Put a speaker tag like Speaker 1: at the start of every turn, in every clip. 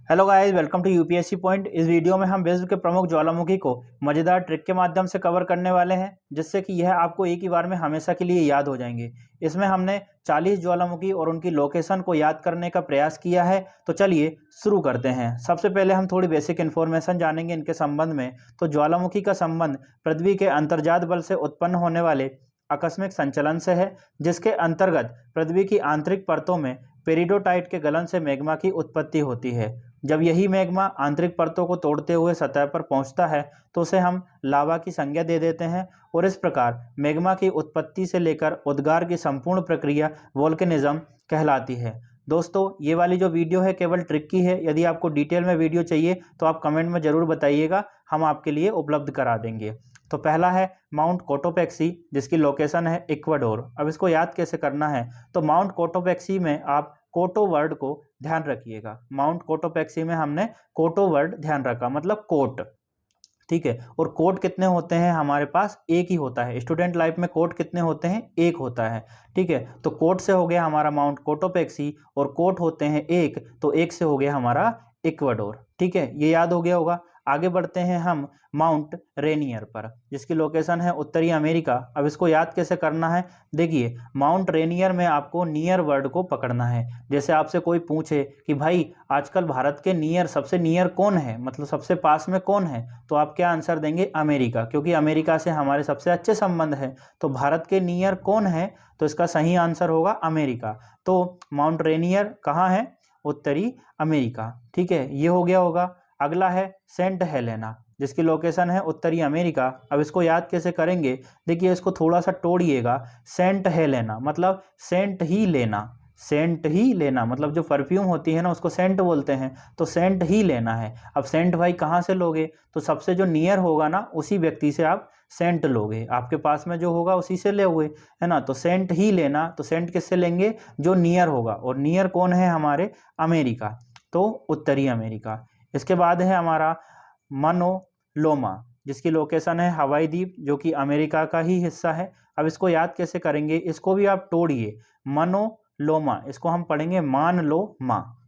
Speaker 1: Hello guys, welcome to UPSC point. इस video में हम विश्व के प्रमुख ज्वालामुखी को मज़ेदार ट्रिक के माध्यम से कवर करने वाले हैं, जिससे कि यह आपको एक ही बार में हमेशा के लिए याद हो जाएंगे। इसमें हमने 40 ज्वालामुखी और उनकी लोकेशन को याद करने का प्रयास किया है। तो चलिए शुरू करते हैं। सबसे पहले हम थोड़ी बेसिक इन्फॉर्मेशन जानेंगे इनके संबंध में। तो ज्वालामुखी का संबंध पृथ्वी के अंतर्जात बल से उत्पन्न होने वाले आकस्मिक संचलन से है, जिसके अंतर्गत पृथ्वी की आंतरिक परतों में पेरिडोटाइट के गलन से मैग्मा की उत्पत्ति होती है। जब यही मैग्मा आंतरिक परतों को तोड़ते हुए सतह पर पहुंचता है तो उसे हम लावा की संज्ञा दे देते हैं, और इस प्रकार मैग्मा की उत्पत्ति से लेकर उद्गार की संपूर्ण प्रक्रिया वोल्केनिज्म कहलाती है। दोस्तों, ये वाली जो वीडियो है केवल ट्रिक की है। यदि आपको डिटेल में वीडियो चाहिए तो आप कमेंट में ज़रूर बताइएगा, हम आपके लिए उपलब्ध करा देंगे। तो पहला है माउंट कोटोपेक्सी, जिसकी लोकेशन है इक्वाडोर। अब इसको याद कैसे करना है, तो माउंट कोटोपेक्सी में आप कोटो वर्ड को ध्यान रखिएगा। माउंट कोटोपेक्सी में हमने कोटो वर्ड ध्यान रखा, मतलब कोट, ठीक है। और कोट कितने होते हैं हमारे पास? एक ही होता है। स्टूडेंट लाइफ में कोट कितने होते हैं? एक होता है, ठीक है। तो कोट से हो गया हमारा माउंट कोटोपेक्सी, और कोट होते हैं एक, तो एक से हो गया हमारा इक्वाडोर, ठीक है। ये याद हो गया होगा। आगे बढ़ते हैं हम माउंट रेनियर पर, जिसकी लोकेशन है उत्तरी अमेरिका। अब इसको याद कैसे करना है? देखिए, माउंट रेनियर में आपको नियर वर्ड को पकड़ना है। जैसे आपसे कोई पूछे कि भाई आजकल भारत के नियर, सबसे नियर कौन है, मतलब सबसे पास में कौन है, तो आप क्या आंसर देंगे? अमेरिका, क्योंकि अमेरिका से हमारे सबसे अच्छे संबंध है। तो भारत के नियर कौन है? तो इसका सही आंसर होगा अमेरिका। तो माउंट रेनियर कहाँ है? उत्तरी अमेरिका, ठीक है। ये हो गया होगा। अगला है सेंट हेलेना, जिसकी लोकेशन है उत्तरी अमेरिका। अब इसको याद कैसे करेंगे? देखिए, इसको थोड़ा सा तोड़िएगा। सेंट हेलेना मतलब सेंट ही लेना, सेंट ही लेना मतलब जो परफ्यूम होती है ना, उसको सेंट बोलते हैं। तो सेंट ही लेना है। अब सेंट भाई कहाँ से लोगे? तो सबसे जो नियर होगा ना, उसी व्यक्ति से आप सेंट लोगे। आपके पास में जो होगा उसी से ले हुए, है ना। तो सेंट ही लेना, तो सेंट किससे लेंगे? जो नियर होगा, और नियर कौन है हमारे? अमेरिका, तो उत्तरी अमेरिका। इसके बाद है हमारा मनोलोमा, जिसकी लोकेशन है हवाई द्वीप, जो कि अमेरिका का ही हिस्सा है। अब इसको याद कैसे करेंगे? इसको भी आप तोड़िए। मनोलोमा, इसको हम पढ़ेंगे मान लो माँ।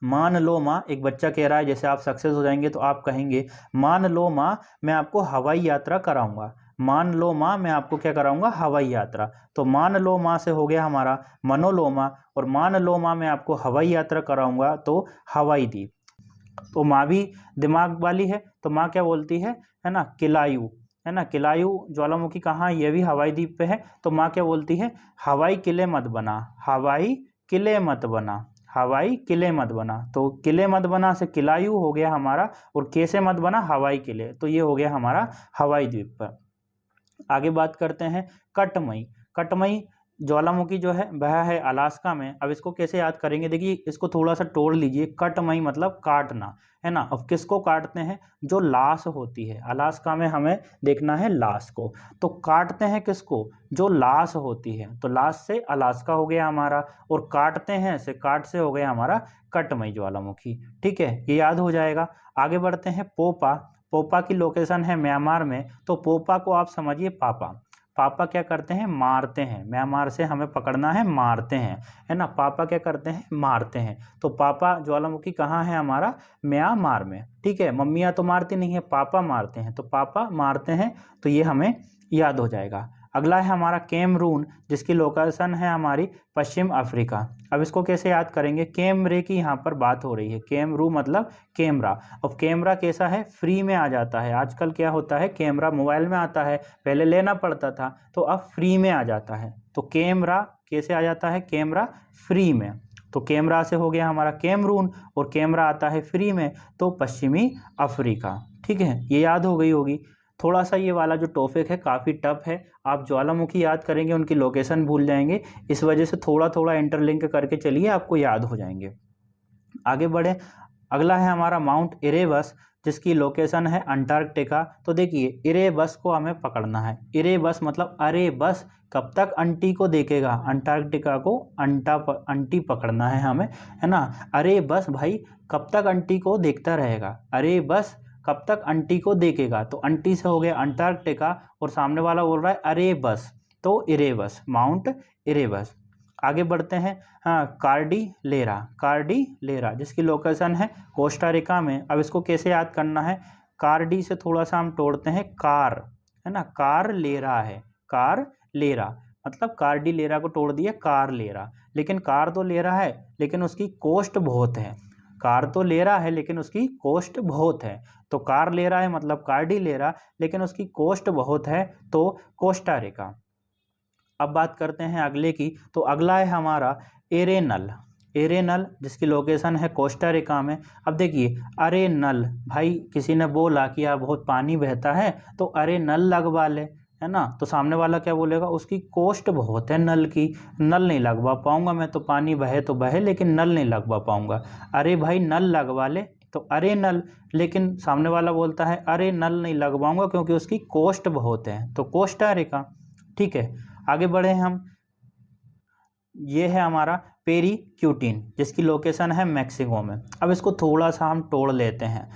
Speaker 1: मान लो माँ, एक बच्चा कह रहा है जैसे आप सक्सेस हो जाएंगे तो आप कहेंगे मान लो माँ मैं आपको हवाई यात्रा कराऊंगा। मान लो माँ मैं आपको क्या कराऊंगा? हवाई यात्रा। तो मान लो माँ से हो गया हमारा मनोलोमा, और मान लो माँ मैं आपको हवाई यात्रा कराऊंगा, तो हवाई द्वीप। तो माँ भी दिमाग वाली है, तो माँ क्या बोलती है ना, किलायु, है ना। किलायु ज्वालामुखी कहाँ? ये भी हवाई द्वीप पे है। तो माँ क्या बोलती है? हवाई किले मत बना, हवाई किले मत बना, हवाई किले मत बना। तो किले मत बना से किलायु हो गया हमारा, और कैसे मत बना? हवाई किले। तो ये हो गया हमारा हवाई द्वीप पर। आगे बात करते हैं कटमई। कटमई ज्वालामुखी जो है वह है अलास्का में। अब इसको कैसे याद करेंगे? देखिए, इसको थोड़ा सा तोड़ लीजिए। कटमई मतलब काटना, है ना। अब किसको काटते हैं? जो लाश होती है। अलास्का में हमें देखना है लाश को, तो काटते हैं किसको? जो लाश होती है। तो लाश से अलास्का हो गया हमारा, और काटते हैं से काट से हो गया हमारा कटमई ज्वालामुखी, ठीक है। ये याद हो जाएगा। आगे बढ़ते हैं पोपा। पोपा की लोकेशन है म्यांमार में। तो पोपा को आप समझिए पापा। पापा क्या करते हैं? मारते हैं। म्यांमार से हमें पकड़ना है, मारते हैं, है ना। पापा क्या करते हैं? मारते हैं। तो पापा ज्वालामुखी कहाँ है हमारा? म्यांमार में, ठीक है। मम्मियाँ तो मारती नहीं है, पापा मारते हैं, तो पापा मारते हैं। तो ये हमें याद हो जाएगा। अगला है हमारा कैमरून, जिसकी लोकेशन है हमारी पश्चिम अफ्रीका। अब इसको कैसे याद करेंगे? कैमरे की यहाँ पर बात हो रही है। कैमरू मतलब कैमरा। अब कैमरा कैसा है? फ्री में आ जाता है। आजकल क्या होता है? कैमरा मोबाइल में आता है, पहले लेना पड़ता था, तो अब फ्री में आ जाता है। तो कैमरा कैसे आ जाता है? कैमरा फ्री में। तो कैमरा से हो गया हमारा कैमरून, और कैमरा आता है फ्री में, तो पश्चिमी अफ्रीका, ठीक है। ये याद हो गई होगी। थोड़ा सा ये वाला जो टॉपिक है काफ़ी टफ है। आप ज्वालामुखी याद करेंगे, उनकी लोकेशन भूल जाएंगे। इस वजह से थोड़ा थोड़ा इंटरलिंक करके चलिए, आपको याद हो जाएंगे। आगे बढ़े। अगला है हमारा माउंट इरेबस, जिसकी लोकेशन है अंटार्कटिका। तो देखिए, इरेबस को हमें पकड़ना है। इरेबस मतलब अरे बस, कब तक अंटी को देखेगा? अंटार्कटिका को अंटी पकड़ना है हमें, है ना। अरे बस भाई, कब तक अंटी को देखता रहेगा? अरे बस, कब तक अंटी को देखेगा? तो अंटी से हो गया अंटार्कटिका, और सामने वाला बोल रहा है अरे बस, तो इरेबस, माउंट इरेबस। आगे बढ़ते हैं। हाँ, कार्डिलेरा जिसकी लोकेशन है कोस्टा रिका में। अब इसको कैसे याद करना है, कार्डी से थोड़ा सा हम तोड़ते हैं कार, है ना, कार लेरा मतलब कार्डिलेरा को तोड़ दिया कार लेरा। लेकिन कार तो ले रहा है लेकिन उसकी कोस्ट बहुत है, कार तो ले रहा है लेकिन उसकी कोस्ट बहुत है। तो कार ले रहा है मतलब कार्डी ले रहा, लेकिन उसकी कोस्ट बहुत है तो कोस्टा रिका। अब बात करते हैं अगले की, तो अगला है हमारा एरेनल जिसकी लोकेशन है कोस्टा रिका में। अब देखिए अरेनल, भाई किसी ने बोला कि यार बहुत पानी बहता है तो अरे नल लगवा ले, है ना, तो सामने वाला क्या बोलेगा, उसकी कोस्ट बहुत है नल की, नल नहीं लगवा पाऊंगा मैं, तो पानी बहे तो बहे लेकिन नल नहीं लगवा पाऊंगा। अरे भाई नल लगवा ले, तो अरे नल, लेकिन सामने वाला बोलता है अरे नल नहीं लगवाऊंगा क्योंकि उसकी कोस्ट बहुत है, तो कोस्टा रिका। ठीक है, आगे बढ़े हम। ये है हमारा पेरीक्यूटिन जिसकी लोकेशन है मैक्सिको में। अब इसको थोड़ा सा हम तोड़ लेते हैं,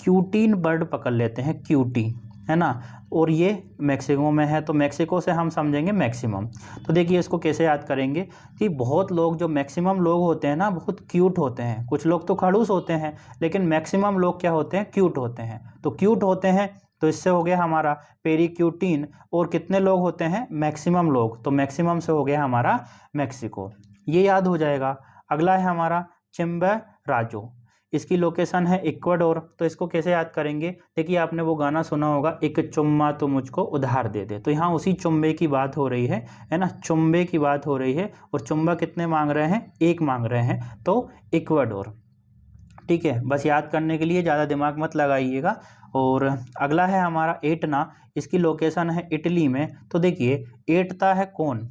Speaker 1: क्यूटीन बर्ड पकड़ लेते हैं, क्यूटी, है ना, और ये मैक्सिको में है, तो मैक्सिको से हम समझेंगे मैक्सिमम। तो देखिए इसको कैसे याद करेंगे कि बहुत लोग, जो मैक्सिमम लोग होते हैं ना, बहुत क्यूट होते हैं। कुछ लोग तो खड़ूस होते हैं लेकिन मैक्सिमम लोग क्या होते हैं, क्यूट होते हैं। तो क्यूट होते हैं तो इससे हो गया हमारा पेरीक्यूटिन। और कितने लोग होते हैं, मैक्सिमम लोग, तो मैक्सिमम से हो गया हमारा मैक्सिको, ये याद हो जाएगा। अगला है हमारा चिम्बेराजो, इसकी लोकेशन है इक्वाडोर। तो इसको कैसे याद करेंगे, देखिए आपने वो गाना सुना होगा, एक चुम्मा तो मुझको उधार दे दे, तो यहाँ उसी चुम्बे की बात हो रही है ना, चुम्बे की बात हो रही है। और चुम्बा कितने मांग रहे हैं, एक मांग रहे हैं, तो इक्वाडोर। ठीक है, बस याद करने के लिए, ज़्यादा दिमाग मत लगाइएगा। और अगला है हमारा एटना, इसकी लोकेशन है इटली में। तो देखिए एटता है कौन,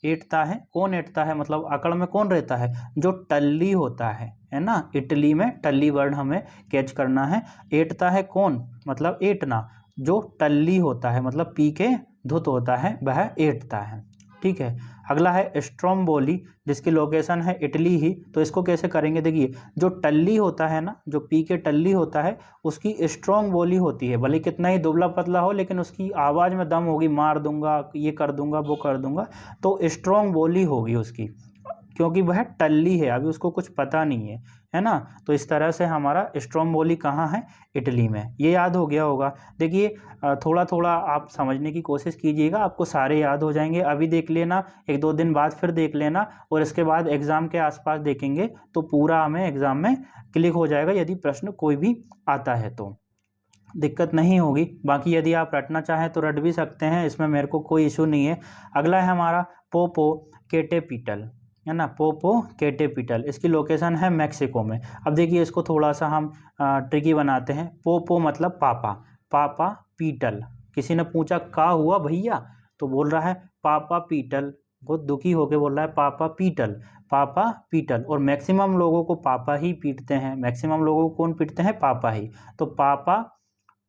Speaker 1: कौन एटता है, मतलब अकड़ में कौन रहता है, जो टल्ली होता है ना, इटली में टल्ली वर्ड हमें कैच करना है। एटता है कौन, मतलब एटना, जो टल्ली होता है, मतलब पी के धुत होता है, वह एटता है। ठीक है, अगला है स्ट्रोम्बोली जिसकी लोकेशन है इटली ही। तो इसको कैसे करेंगे, देखिए जो टल्ली होता है ना, जो पी के टल्ली होता है, उसकी स्ट्रॉन्ग बोली होती है, भले कितना ही दुबला पतला हो लेकिन उसकी आवाज़ में दम होगी, मार दूंगा, ये कर दूंगा, वो कर दूंगा, तो स्ट्रॉन्ग बोली होगी उसकी, क्योंकि वह टल्ली है, अभी उसको कुछ पता नहीं है ना। तो इस तरह से हमारा स्ट्रॉन्ग बोली कहाँ है, इटली में, ये याद हो गया होगा। देखिए थोड़ा थोड़ा आप समझने की कोशिश कीजिएगा, आपको सारे याद हो जाएंगे। अभी देख लेना, एक दो दिन बाद फिर देख लेना, और इसके बाद एग्ज़ाम के आसपास देखेंगे तो पूरा हमें एग्ज़ाम में क्लिक हो जाएगा। यदि प्रश्न कोई भी आता है तो दिक्कत नहीं होगी। बाकी यदि आप रटना चाहें तो रट भी सकते हैं, इसमें मेरे को कोई इशू नहीं है। अगला है हमारा पोपोकेटेपिटल, है ना, पोपोकेटेपिटल, इसकी लोकेशन है मैक्सिको में। अब देखिए इसको थोड़ा सा हम ट्रिकी बनाते हैं। पोपो मतलब पापा, पापा पीटल, किसी ने पूछा का हुआ भैया, तो बोल रहा है पापा पीटल, बहुत दुखी होकर बोल रहा है पापा पीटल, पापा पीटल। और मैक्सिमम लोगों को पापा ही पीटते हैं, मैक्सिमम लोगों को कौन पीटते हैं, पापा ही, तो पापा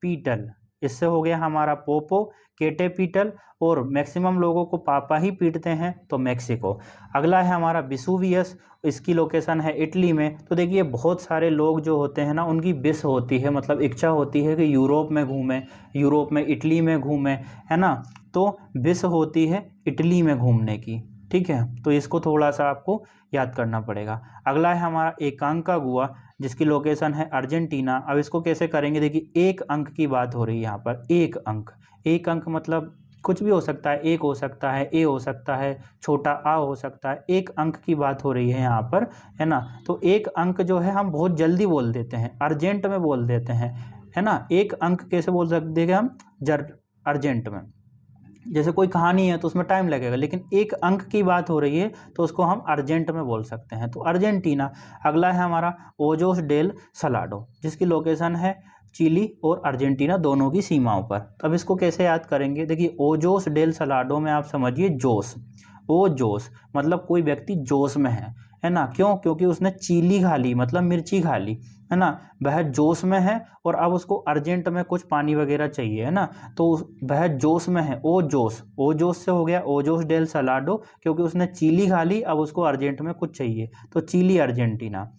Speaker 1: पीटल, इससे हो गया हमारा पोपो केटेपिटल। और मैक्सिमम लोगों को पापा ही पीटते हैं, तो मैक्सिको। अगला है हमारा विसुवियस, इसकी लोकेशन है इटली में। तो देखिए बहुत सारे लोग जो होते हैं ना, उनकी विश होती है, मतलब इच्छा होती है कि यूरोप में घूमें, यूरोप में इटली में घूमें, है ना, तो विश होती है इटली में घूमने की। ठीक है, तो इसको थोड़ा सा आपको याद करना पड़ेगा। अगला है हमारा एकांकागुआ जिसकी लोकेशन है अर्जेंटीना। अब इसको कैसे करेंगे, देखिए एक अंक की बात हो रही है यहाँ पर, एक अंक, एक अंक मतलब कुछ भी हो सकता है, एक हो सकता है, ए हो सकता है, छोटा आ हो सकता है, एक अंक की बात हो रही है यहाँ पर, है ना। तो एक अंक जो है हम बहुत जल्दी बोल देते हैं, अर्जेंट में बोल देते हैं, है ना। एक अंक कैसे बोल सकते हैं हम, अर्जेंट में, जैसे कोई कहानी है तो उसमें टाइम लगेगा, लेकिन एक अंक की बात हो रही है तो उसको हम अर्जेंट में बोल सकते हैं, तो अर्जेंटीना। अगला है हमारा ओजोस डेल सलाडो जिसकी लोकेशन है चिली और अर्जेंटीना दोनों की सीमाओं पर। अब इसको कैसे याद करेंगे, देखिए ओजोस डेल सलाडो में आप समझिए जोश, ओ जोश मतलब कोई व्यक्ति जोश में है ना, क्यों, क्योंकि उसने चीली खा ली, मतलब मिर्ची खा ली, है ना, वह जोश में है और अब उसको अर्जेंट में कुछ पानी वगैरह चाहिए, है ना, तो वह जोश में है, ओ जोश से हो गया ओजोस डेल सलाडो, क्योंकि उसने चीली खा ली, अब उसको अर्जेंट में कुछ चाहिए, तो चिली अर्जेंटीना।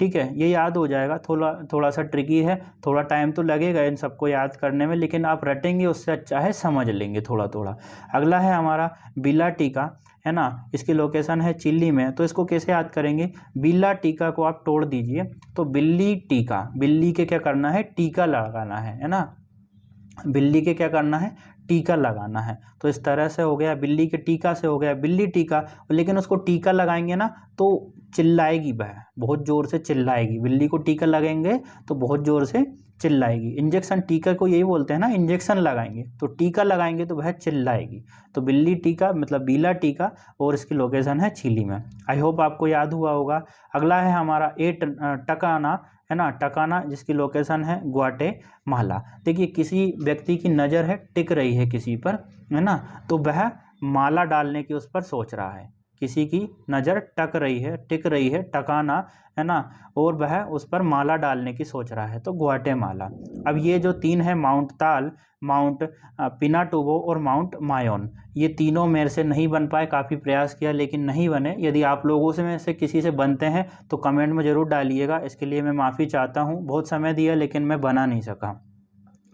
Speaker 1: ठीक है, ये याद हो जाएगा। थोड़ा सा ट्रिकी है, थोड़ा टाइम तो लगेगा इन सबको याद करने में, लेकिन आप रटेंगे उससे अच्छा है समझ लेंगे थोड़ा थोड़ा। अगला है हमारा बिला टीका, है ना, इसकी लोकेशन है चिल्ली में। तो इसको कैसे याद करेंगे, बिल्ला टीका को आप तोड़ दीजिए तो बिल्ली टीका, बिल्ली के क्या करना है, टीका लगाना है ना, बिल्ली के क्या करना है, टीका लगाना है। तो इस तरह से हो गया, बिल्ली के टीका से हो गया बिल्ली टीका। लेकिन उसको टीका लगाएंगे ना तो चिल्लाएगी, वह बहुत ज़ोर से चिल्लाएगी। बिल्ली को टीका लगाएंगे तो बहुत ज़ोर से चिल्लाएगी। इंजेक्शन, टीका को यही बोलते हैं ना, इंजेक्शन लगाएंगे तो टीका लगाएंगे तो वह चिल्लाएगी। तो बिल्ली टीका मतलब बिला टीका, और इसकी लोकेशन है चिली में। आई होप आपको याद हुआ होगा। अगला है हमारा टकाना, है ना, टकाना, जिसकी लोकेशन है ग्वाटेमाला। देखिए किसी व्यक्ति की नज़र है टिक रही है किसी पर, है ना, तो वह माला डालने की उस पर सोच रहा है। किसी की नज़र टक रही है, टिक रही है, टकाना, है ना, और वह उस पर माला डालने की सोच रहा है, तो ग्वाटेमाला। अब ये जो तीन है, माउंट ताल, माउंट पिनाटुबो और माउंट मायोन, ये तीनों मेरे से नहीं बन पाए। काफ़ी प्रयास किया लेकिन नहीं बने। यदि आप लोगों से में से किसी से बनते हैं तो कमेंट में ज़रूर डालिएगा, इसके लिए मैं माफ़ी चाहता हूँ। बहुत समय दिया लेकिन मैं बना नहीं सका,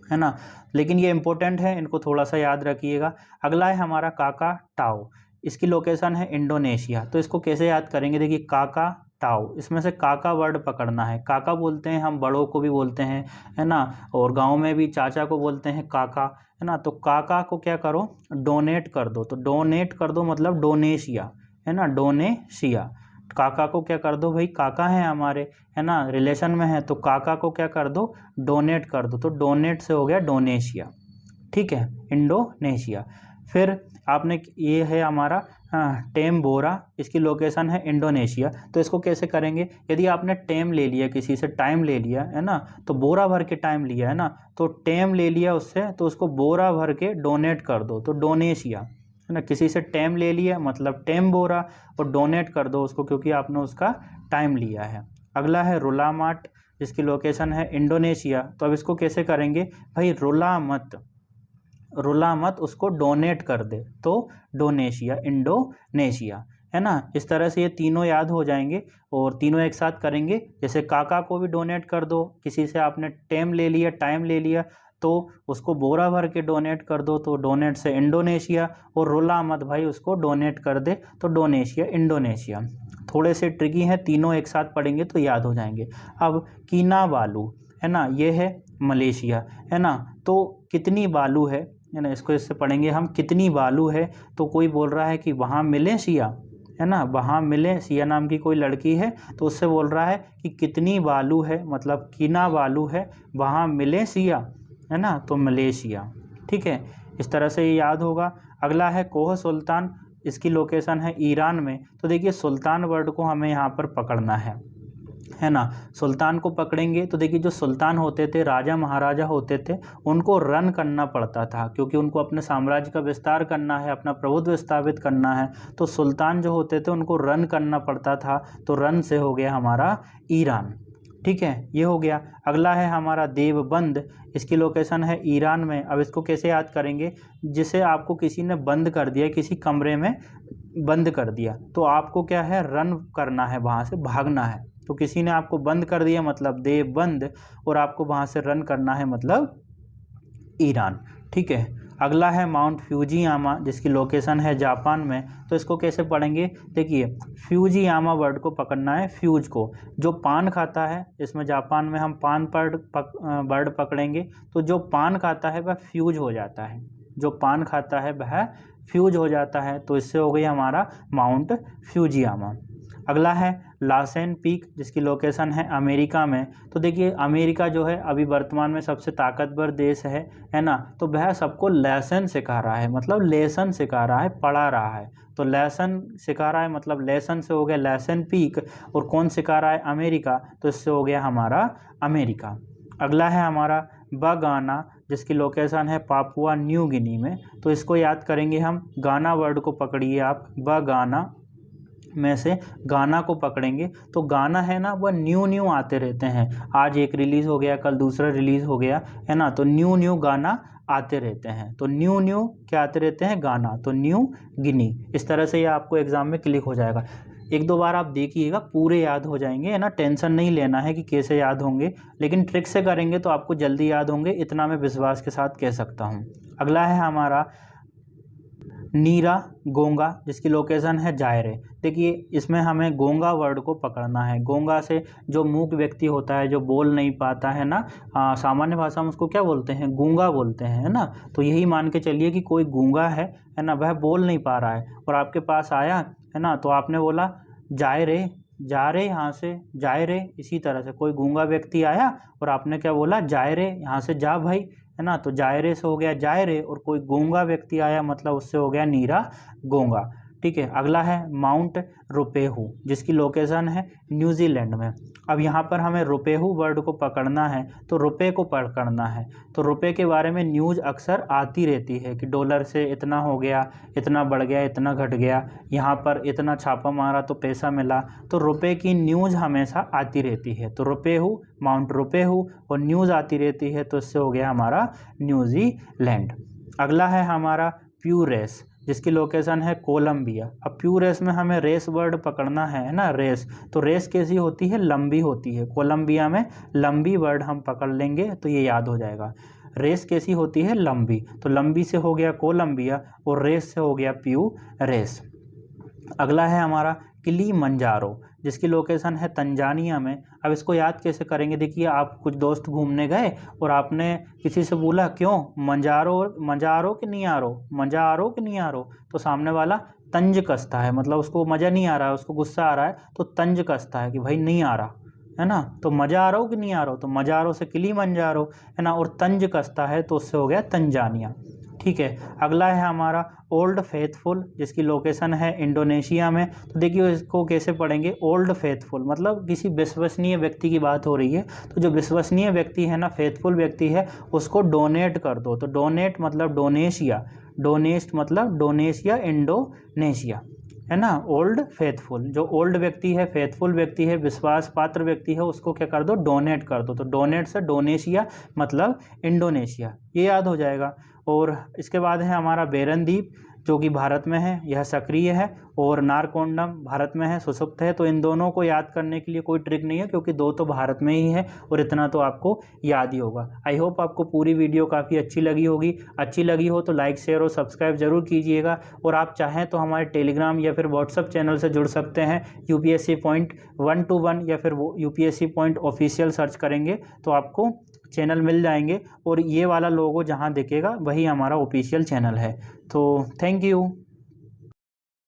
Speaker 1: है ना, लेकिन ये इंपॉर्टेंट है, इनको थोड़ा सा याद रखिएगा। अगला है हमारा काका टाओ, इसकी लोकेशन है इंडोनेशिया। तो इसको कैसे याद करेंगे, देखिए काका टाओ, इसमें से काका वर्ड पकड़ना है। काका बोलते हैं हम, बड़ों को भी बोलते हैं, है ना, और गांव में भी चाचा को बोलते हैं काका, है ना। तो काका को क्या करो, डोनेट कर दो। तो डोनेट कर दो मतलब डोनेशिया, है ना, डोनेशिया। काका को क्या कर दो भाई, काका है हमारे, है ना, रिलेशन में है, तो काका को क्या कर दो, डोनेट कर दो। तो डोनेट से हो गया डोनेशिया, ठीक है, इंडोनेशिया। फिर आपने, ये है हमारा टेम बोरा, इसकी लोकेशन है इंडोनेशिया। तो इसको कैसे करेंगे, यदि आपने टेम ले लिया किसी से, टाइम ले लिया, है ना, तो बोरा भर के टाइम लिया, है ना, तो टेम ले लिया उससे, तो उसको बोरा भर के डोनेट कर दो, तो डोनेशिया, है ना। किसी से टेम ले लिया मतलब टेम बोरा, और डोनेट कर दो उसको क्योंकि आपने उसका टाइम लिया है। अगला है रुलामाट, जिसकी लोकेशन है इंडोनेशिया। तो अब इसको कैसे करेंगे भाई, रुला मत, उसको डोनेट कर दे, तो डोनेशिया, इंडोनेशिया, है ना। इस तरह से ये तीनों याद हो जाएंगे और तीनों एक साथ करेंगे। जैसे काका को भी डोनेट कर दो, किसी से आपने टेम ले लिया, टाइम ले लिया, तो उसको बोरा भर के डोनेट कर दो, तो डोनेट से इंडोनेशिया, और रुला मत भाई उसको डोनेट कर दे, तो डोनेशिया, इंडोनेशिया। थोड़े से ट्रिकी हैं, तीनों एक साथ पढ़ेंगे तो याद हो जाएंगे। अब किनाबालू, है ना, ये है मलेशिया, है ना। तो कितनी बालू है ना, इसको इससे पढ़ेंगे हम, कितनी बालू है। तो कोई बोल रहा है कि वहाँ मिले सिया, है ना, वहाँ मिले, सिया नाम की कोई लड़की है, तो उससे बोल रहा है कि कितनी बालू है, मतलब किना बालू है, वहाँ मिले सिया, है ना, तो मलेशिया, ठीक है। इस तरह से ये याद होगा। अगला है कोह सुल्तान, इसकी लोकेशन है ईरान में। तो देखिए सुल्तान वर्ड को हमें यहाँ पर पकड़ना है ना। सुल्तान को पकड़ेंगे तो देखिए जो सुल्तान होते थे, राजा महाराजा होते थे, उनको रन करना पड़ता था क्योंकि उनको अपने साम्राज्य का विस्तार करना है, अपना प्रभुत्व स्थापित करना है। तो सुल्तान जो होते थे उनको रन करना पड़ता था, तो रन से हो गया हमारा ईरान, ठीक है, ये हो गया। अगला है हमारा देवबंद, इसकी लोकेशन है ईरान में। अब इसको कैसे याद करेंगे, जिसे आपको किसी ने बंद कर दिया, किसी कमरे में बंद कर दिया, तो आपको क्या है, रन करना है, वहाँ से भागना है। तो किसी ने आपको बंद कर दिया मतलब देवबंद, और आपको वहाँ से रन करना है मतलब ईरान, ठीक है। अगला है माउंट फ्यूजियामा, जिसकी लोकेशन है जापान में। तो इसको कैसे पढ़ेंगे, देखिए फ्यूजियामा वर्ड को पकड़ना है, फ्यूज को, जो पान खाता है, इसमें जापान में हम पान वर्ड पकड़ेंगे, तो जो पान खाता है वह फ्यूज हो जाता है, जो पान खाता है वह फ्यूज हो जाता है। तो इससे हो गई हमारा माउंट फ्यूजियामा। अगला है लासेन पीक, जिसकी लोकेशन है अमेरिका में। तो देखिए अमेरिका जो है अभी वर्तमान में सबसे ताकतवर देश है ना, तो वह सबको लेसन सिखा रहा है, मतलब लेसन सिखा रहा है, पढ़ा रहा है। तो लेसन सिखा रहा है मतलब लेसन से हो गया लेसन पीक, और कौन सिखा रहा है, अमेरिका, तो इससे हो गया हमारा अमेरिका। अगला है हमारा बगाना, जिसकी लोकेशन है पापुआ न्यू गिनी में। तो इसको याद करेंगे हम, गाना वर्ड को पकड़िए आप, बगाना में से गाना को पकड़ेंगे। तो गाना है ना, वह न्यू आते रहते हैं, आज एक रिलीज़ हो गया, कल दूसरा रिलीज़ हो गया, है ना, तो न्यू गाना आते रहते हैं। तो न्यू क्या आते रहते हैं, गाना, तो न्यू गिनी। इस तरह से ये आपको एग्जाम में क्लिक हो जाएगा। एक दो बार आप देखिएगा, पूरे याद हो जाएंगे, है ना। टेंशन नहीं लेना है कि कैसे याद होंगे, लेकिन ट्रिक से करेंगे तो आपको जल्दी याद होंगे, इतना मैं विश्वास के साथ कह सकता हूँ। अगला है हमारा नीरा गोंगा, जिसकी लोकेशन है जायरे। देखिए इसमें हमें गोंगा वर्ड को पकड़ना है। गोंगा से जो मूक व्यक्ति होता है, जो बोल नहीं पाता है ना, सामान्य भाषा में उसको क्या बोलते हैं, गूंगा बोलते हैं, है ना। तो यही मान के चलिए कि कोई गूंगा है ना, वह बोल नहीं पा रहा है और आपके पास आया, है ना, तो आपने बोला जाए रे, जा रे यहाँ से, जाए रे। इसी तरह से कोई गूंगा व्यक्ति आया और आपने क्या बोला, जाए रे यहाँ से जा भाई, है ना। तो जायरे से हो गया जाए रे, और कोई गूंगा व्यक्ति आया मतलब उससे हो गया नीरा गोंगा। ठीक है। अगला है माउंट रुपेहू, जिसकी लोकेशन है न्यूजीलैंड में। अब यहाँ पर हमें रुपेहू वर्ड को पकड़ना है, तो रुपए को पकड़ना है। तो रुपए के बारे में न्यूज़ अक्सर आती रहती है कि डॉलर से इतना हो गया, इतना बढ़ गया, इतना घट गया, यहाँ पर इतना छापा मारा तो पैसा मिला। तो रुपए की न्यूज़ हमेशा आती रहती है। तो रुपेहू, माउंट रुपेहू, और न्यूज़ आती रहती है, तो इससे हो गया हमारा न्यूजीलैंड। अगला है हमारा प्यूरेस, जिसकी लोकेशन है कोलंबिया। अब प्यूरेस में हमें रेस वर्ड पकड़ना है ना, रेस। तो रेस कैसी होती है, लंबी होती है। कोलंबिया में लंबी वर्ड हम पकड़ लेंगे तो ये याद हो जाएगा। रेस कैसी होती है, लंबी। तो लंबी से हो गया कोलंबिया और रेस से हो गया प्यू रेस। अगला है हमारा किलिमंजारो, जिसकी लोकेशन है तंजानिया में। अब इसको याद कैसे करेंगे, देखिए आप कुछ दोस्त घूमने गए और आपने किसी से बोला क्यों मंजारो, मजा कि नहीं आ रहा, नहीं आ रहा, तो सामने वाला तंज कसता है, मतलब उसको मज़ा नहीं आ रहा है, उसको गुस्सा आ रहा है, तो तंज कसता है कि भाई नहीं आ रहा, है ना। तो मज़ा आ रहा हो कि नहीं आ रहा हो, तो मजा आ रहा से किलिमंजारो, है ना। और तंज कसता है तो उससे हो गया तंजानिया। ठीक है। अगला है हमारा ओल्ड फेथफुल, जिसकी लोकेशन है इंडोनेशिया में। तो देखिए इसको कैसे पढ़ेंगे, ओल्ड फेथफुल मतलब किसी विश्वसनीय व्यक्ति की बात हो रही है, तो जो विश्वसनीय व्यक्ति है ना, फेथफुल व्यक्ति है, उसको डोनेट कर दो। तो डोनेट मतलब डोनेशिया, डोनेस्ट मतलब डोनेशिया, इंडोनेशिया, है ना। ओल्ड फेथफुल, जो ओल्ड व्यक्ति है, फेथफुल व्यक्ति है, विश्वास पात्र व्यक्ति है, उसको क्या कर दो, डोनेट कर दो। तो डोनेट से डोनेशिया मतलब इंडोनेशिया, ये याद हो जाएगा। और इसके बाद है हमारा बेरन द्वीप, जो कि भारत में है, यह सक्रिय है, और नारकोंडम भारत में है, सुषुप्त है। तो इन दोनों को याद करने के लिए कोई ट्रिक नहीं है, क्योंकि दो तो भारत में ही है और इतना तो आपको याद ही होगा। आई होप आपको पूरी वीडियो काफ़ी अच्छी लगी होगी। अच्छी लगी हो तो लाइक, शेयर और सब्सक्राइब जरूर कीजिएगा। और आप चाहें तो हमारे टेलीग्राम या फिर व्हाट्सअप चैनल से जुड़ सकते हैं। यूपीएससी पॉइंट 121 या फिर वो यूपीएससी पॉइंट ऑफिशियल सर्च करेंगे तो आपको चैनल मिल जाएंगे, और ये वाला लोगो जहाँ दिखेगा वही हमारा ऑफिशियल चैनल है। तो थैंक यू।